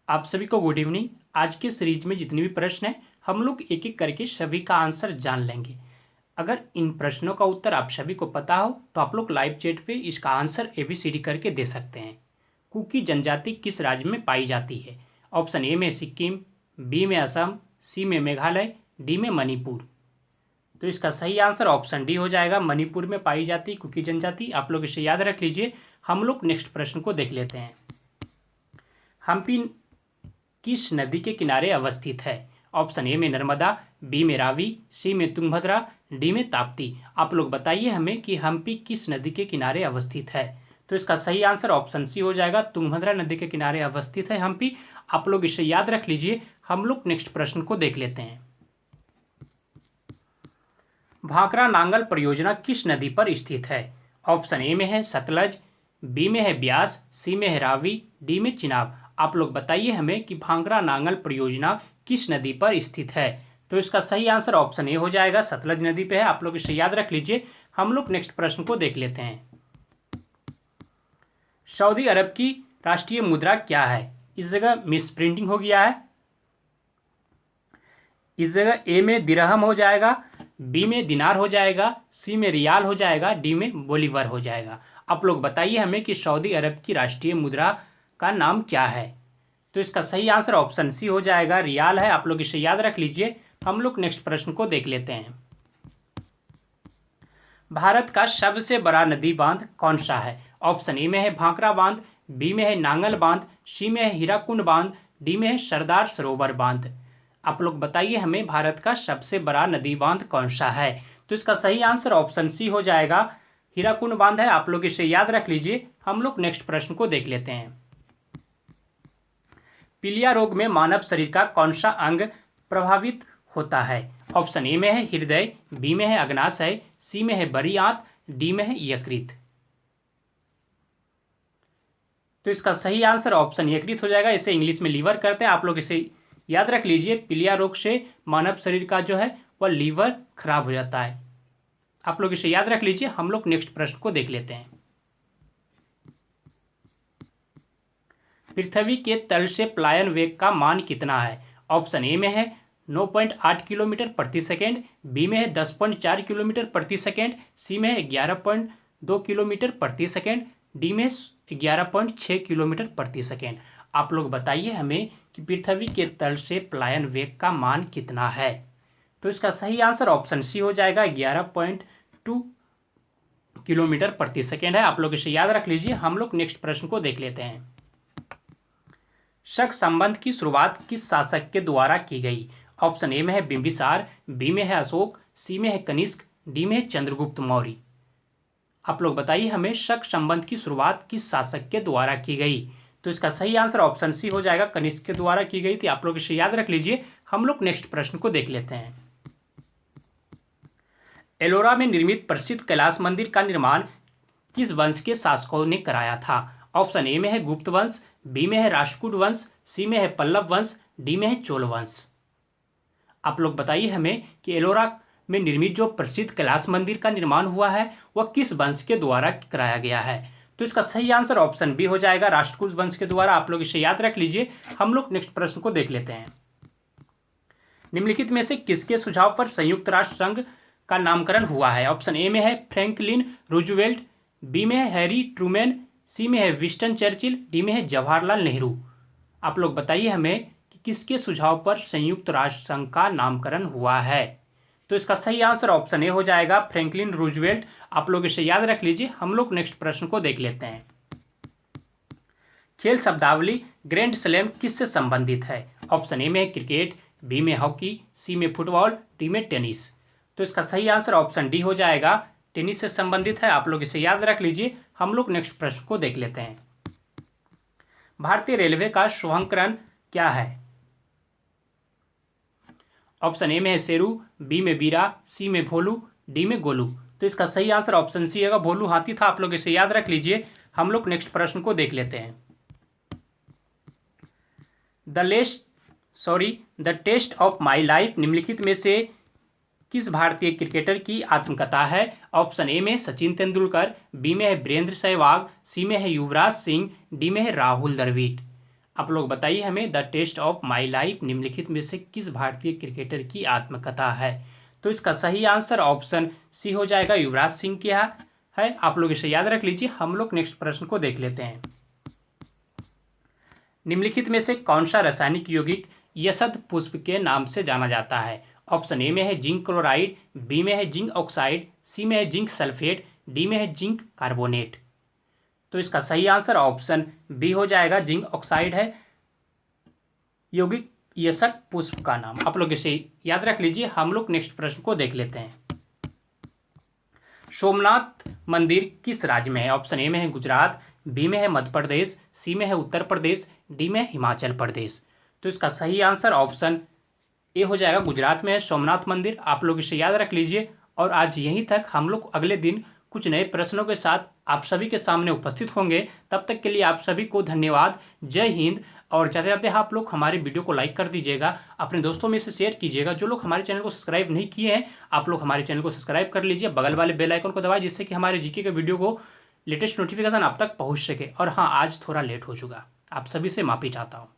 आप सभी को गुड इवनिंग। आज के सीरीज में जितने भी प्रश्न हैं हम लोग एक एक करके सभी का आंसर जान लेंगे। अगर इन प्रश्नों का उत्तर आप सभी को पता हो तो आप लोग लाइव चैट पे इसका आंसर ABCD करके दे सकते हैं। कुकी जनजाति किस राज्य में पाई जाती है? ऑप्शन ए में सिक्किम, बी में असम, सी में मेघालय, डी में मणिपुर। तो इसका सही आंसर ऑप्शन डी हो जाएगा, मणिपुर में पाई जाती कुकी जनजाति। आप लोग इसे याद रख लीजिए। हम लोग नेक्स्ट प्रश्न को देख लेते हैं। हम्पी किस नदी के किनारे अवस्थित है? ऑप्शन ए में नर्मदा, बी में रावी, सी में तुंगभद्रा, डी में ताप्ती। आप लोग बताइए हमें कि हम्पी किस नदी के किनारे अवस्थित है। तो इसका सही आंसर ऑप्शन सी हो जाएगा, तुंगभद्रा नदी के किनारे अवस्थित है हम्पी। आप लोग इसे याद रख लीजिए। हम लोग नेक्स्ट प्रश्न को देख लेते हैं। भाखड़ा नांगल परियोजना किस नदी पर स्थित है? ऑप्शन ए में है सतलज, बी में है ब्यास, सी में है रावी, डी में चिनाब। आप लोग बताइए हमें कि भाखड़ा नांगल परियोजना किस नदी पर स्थित है। तो इसका सही आंसर ऑप्शन ए हो जाएगा, सतलज नदी पे है। आप लोग इसे याद रख लीजिए। हम लोग नेक्स्ट प्रश्न को देख लेते हैं। सऊदी अरब की राष्ट्रीय मुद्रा क्या है? इस जगह मिस प्रिंटिंग हो गया है। इस जगह ए में दिरहम हो जाएगा, बी में दिनार हो जाएगा, सी में रियाल हो जाएगा, डी में बोलीवर हो जाएगा। आप लोग बताइए हमें कि सऊदी अरब की राष्ट्रीय मुद्रा का नाम क्या है। तो इसका सही आंसर ऑप्शन सी हो जाएगा, रियाल है। आप लोग इसे याद रख लीजिए। हम लोग नेक्स्ट प्रश्न को देख लेते हैं। भारत का सबसे बड़ा नदी बांध कौन सा है? ऑप्शन ए में है भाखड़ा बांध, बी में है नांगल बांध, सी में है हीराकुंड बांध, डी में है सरदार सरोवर बांध। आप लोग बताइए हमें भारत का सबसे बड़ा नदी बांध कौन सा है। तो इसका सही आंसर ऑप्शन सी हो जाएगा, हीराकुंड बांध है। आप लोग इसे याद रख लीजिए। हम लोग नेक्स्ट प्रश्न को देख लेते हैं। पीलिया रोग में मानव शरीर का कौन सा अंग प्रभावित होता है? ऑप्शन ए में है हृदय, बी में है अग्नाशय, सी में है बड़ी आंत, डी में है यकृत। तो इसका सही आंसर ऑप्शन यकृत हो जाएगा। इसे इंग्लिश में लीवर करते हैं। आप लोग इसे याद रख लीजिए। पीलिया रोग से मानव शरीर का जो है वह लीवर खराब हो जाता है। आप लोग इसे याद रख लीजिए। हम लोग नेक्स्ट प्रश्न को देख लेते हैं। पृथ्वी के तल से पलायन वेग का मान कितना है? ऑप्शन ए में है 9.8 किलोमीटर प्रति सेकेंड, बी में है 10.4 किलोमीटर प्रति सेकेंड, सी में है 11.2 किलोमीटर प्रति सेकेंड, डी में 11.6 किलोमीटर प्रति सेकेंड। आप लोग बताइए हमें कि पृथ्वी के तल से पलायन वेग का मान कितना है। तो इसका सही आंसर ऑप्शन सी हो जाएगा, 11.2 किलोमीटर प्रति सेकेंड है। आप लोग इसे याद रख लीजिए। हम लोग नेक्स्ट प्रश्न को देख लेते हैं। शक संबंध की शुरुआत किस शासक के द्वारा की गई? ऑप्शन ए में है बिंबिसार, बी में है अशोक, सी में है कनिष्क, डी में है चंद्रगुप्त मौर्य। आप लोग बताइए हमें शक संबंध की शुरुआत किस शासक के द्वारा की गई। तो इसका सही आंसर ऑप्शन सी हो जाएगा, कनिष्क के द्वारा की गई थी। आप लोग इसे याद रख लीजिए। हम लोग नेक्स्ट प्रश्न को देख लेते हैं। एलोरा में निर्मित प्रसिद्ध कैलाश मंदिर का निर्माण किस वंश के शासकों ने कराया था? ऑप्शन ए में है गुप्त वंश, बी में है राष्ट्रकूट वंश, सी में है पल्लव वंश, डी में है चोल वंश। आप लोग बताइए हमें कि एलोरा में निर्मित जो प्रसिद्ध कैलाश मंदिर का निर्माण हुआ है वह किस वंश के द्वारा कराया गया है। तो इसका सही आंसर ऑप्शन बी हो जाएगा, राष्ट्रकूट वंश के द्वारा। आप लोग इसे याद रख लीजिए। हम लोग नेक्स्ट प्रश्न को देख लेते हैं। निम्नलिखित में से किसके सुझाव पर संयुक्त राष्ट्र संघ का नामकरण हुआ है? ऑप्शन ए में है फ्रैंकलिन रूजवेल्ट, बी में है हैरी ट्रूमैन, सी में है विंस्टन चर्चिल, डी में है जवाहरलाल नेहरू। आप लोग बताइए हमें कि किसके सुझाव पर संयुक्त राष्ट्र संघ का नामकरण हुआ है। तो इसका सही आंसर ऑप्शन ए हो जाएगा, फ्रैंकलिन रूजवेल्ट। आप लोग इसे याद रख लीजिए। हम लोग नेक्स्ट प्रश्न को देख लेते हैं। खेल शब्दावली ग्रैंड स्लैम किससे संबंधित है? ऑप्शन ए में है क्रिकेट, बी में हॉकी, सी में फुटबॉल, डी में टेनिस। तो इसका सही आंसर ऑप्शन डी हो जाएगा, टेनिस से संबंधित है। आप लोग इसे याद रख लीजिए। हम लोग नेक्स्ट प्रश्न को देख लेते हैं। भारतीय रेलवे का शुभांकरण क्या है? ऑप्शन ए में है शेरू, बी में बीरा, सी में भोलू, डी में गोलू। तो इसका सही आंसर ऑप्शन सी है, भोलू हाथी था। आप लोग इसे याद रख लीजिए। हम लोग नेक्स्ट प्रश्न को देख लेते हैं। The test of my life निम्नलिखित में से किस भारतीय क्रिकेटर की आत्मकथा है? ऑप्शन ए में सचिन तेंदुलकर, बी में है वीरेंद्र सहवाग, सी में है युवराज सिंह, डी में है राहुल द्रविड़। आप लोग बताइए हमें, the test of my life निम्नलिखित में से किस भारतीय क्रिकेटर की आत्मकथा है? तो इसका सही आंसर ऑप्शन सी हो जाएगा, युवराज सिंह की है। आप लोग इसे याद रख लीजिए। हम लोग नेक्स्ट प्रश्न को देख लेते हैं। निम्नलिखित में से कौन सा रासायनिक यौगिक यशद पुष्प के नाम से जाना जाता है? ऑप्शन ए में है जिंक क्लोराइड, बी में है जिंक ऑक्साइड, सी में है जिंक सल्फेट, डी में है जिंक कार्बोनेट। तो इसका सही आंसर ऑप्शन बी हो जाएगा, जिंक ऑक्साइड है यौगिक यशक पुष्प का नाम। आप लोग इसे याद रख लीजिए। हम लोग नेक्स्ट प्रश्न को देख लेते हैं। सोमनाथ मंदिर किस राज्य में है? ऑप्शन ए में है गुजरात, बी में है मध्य प्रदेश, सी में है उत्तर प्रदेश, डी में है हिमाचल प्रदेश। तो इसका सही आंसर ऑप्शन ए हो जाएगा, गुजरात में है सोमनाथ मंदिर। आप लोग इसे याद रख लीजिए। और आज यहीं तक। हम लोग अगले दिन कुछ नए प्रश्नों के साथ आप सभी के सामने उपस्थित होंगे। तब तक के लिए आप सभी को धन्यवाद। जय हिंद। और जाते जाते आप लोग हमारे वीडियो को लाइक कर दीजिएगा, अपने दोस्तों में से शेयर कीजिएगा। जो लोग हमारे चैनल को सब्सक्राइब नहीं किए हैं, आप लोग हमारे चैनल को सब्सक्राइब कर लीजिए, बगल वाले बेल आइकन को दबाएं, जिससे कि हमारे जीके के वीडियो को लेटेस्ट नोटिफिकेशन आप तक पहुंच सके। और हाँ, आज थोड़ा लेट हो चुका, आप सभी से माफी चाहता हूँ।